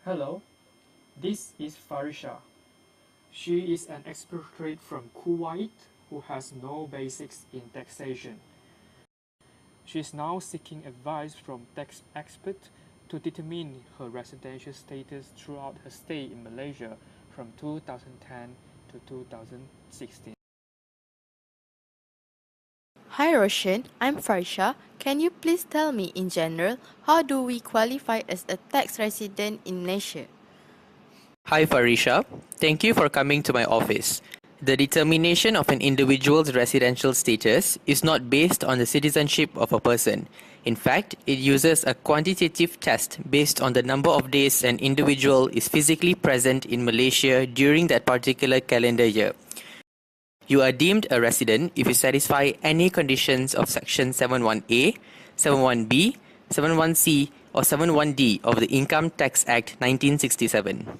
Hello, this is Farisha. She is an expatriate from Kuwait who has no basics in taxation. She is now seeking advice from tax experts to determine her residential status throughout her stay in Malaysia from 2010 to 2016. Hi Roshan, I'm Farisha. Can you please tell me in general, how do we qualify as a tax resident in Malaysia? Hi Farisha, thank you for coming to my office. The determination of an individual's residential status is not based on the citizenship of a person. In fact, it uses a quantitative test based on the number of days an individual is physically present in Malaysia during that particular calendar year. You are deemed a resident if you satisfy any conditions of Section 71A, 71B, 71C, or 71D of the Income Tax Act 1967.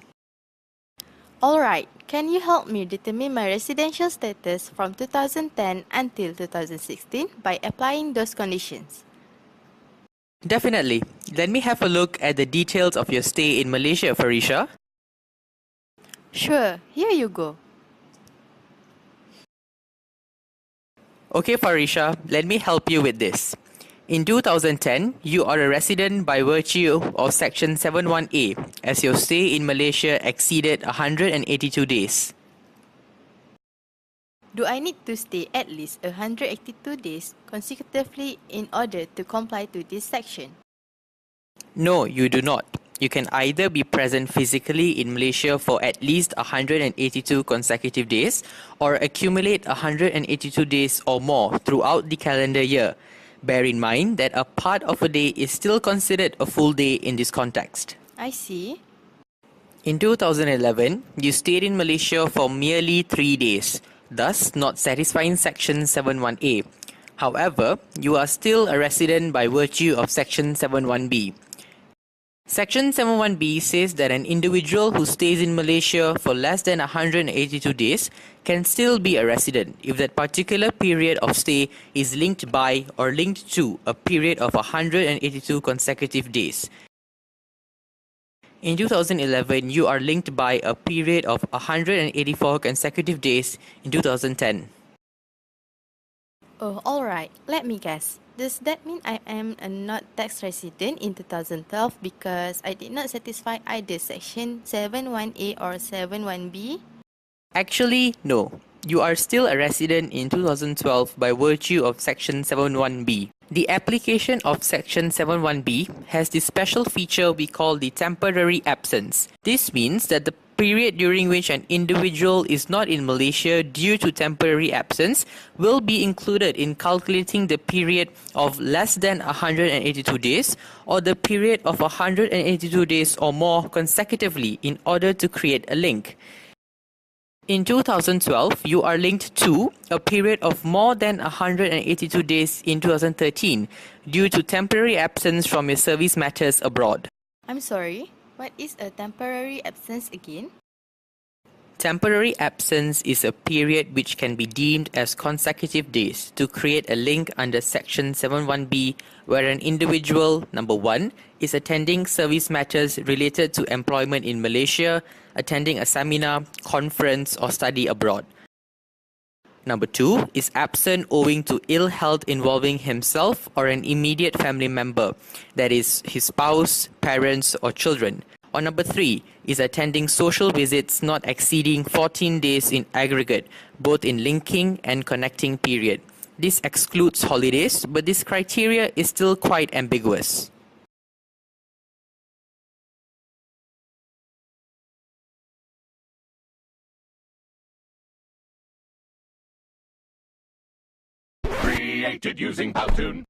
Alright, can you help me determine my residential status from 2010 until 2016 by applying those conditions? Definitely. Let me have a look at the details of your stay in Malaysia, Farisha. Sure, here you go. Okay, Farisha, let me help you with this. In 2010, you are a resident by virtue of Section 71A, as your stay in Malaysia exceeded 182 days. Do I need to stay at least 182 days consecutively in order to comply to this section? No, you do not. You can either be present physically in Malaysia for at least 182 consecutive days or accumulate 182 days or more throughout the calendar year. Bear in mind that a part of a day is still considered a full day in this context. I see. In 2011, you stayed in Malaysia for merely 3 days, thus not satisfying Section 71A. However, you are still a resident by virtue of Section 71B. Section 71B says that an individual who stays in Malaysia for less than 182 days can still be a resident if that particular period of stay is linked by or linked to a period of 182 consecutive days. In 2011, you are linked by a period of 184 consecutive days in 2010. Oh, alright. Let me guess. Does that mean I am a not tax resident in 2012 because I did not satisfy either Section 71A or 71B? Actually, no. You are still a resident in 2012 by virtue of Section 71B. The application of Section 71B has the special feature we call the temporary absence. This means that the period during which an individual is not in Malaysia due to temporary absence will be included in calculating the period of less than 182 days or the period of 182 days or more consecutively in order to create a link. In 2012, you are linked to a period of more than 182 days in 2013 due to temporary absence from your service matters abroad. I'm sorry, what is a temporary absence again? Temporary absence is a period which can be deemed as consecutive days to create a link under Section 71B where an individual, number 1, is attending service matters related to employment in Malaysia, attending a seminar, conference or study abroad. Number 2 is absent owing to ill health involving himself or an immediate family member, that is, his spouse, parents or children. Or number 3 is attending social visits not exceeding 14 days in aggregate, both in linking and connecting period. This excludes holidays, but this criteria is still quite ambiguous. Created using Powtoon.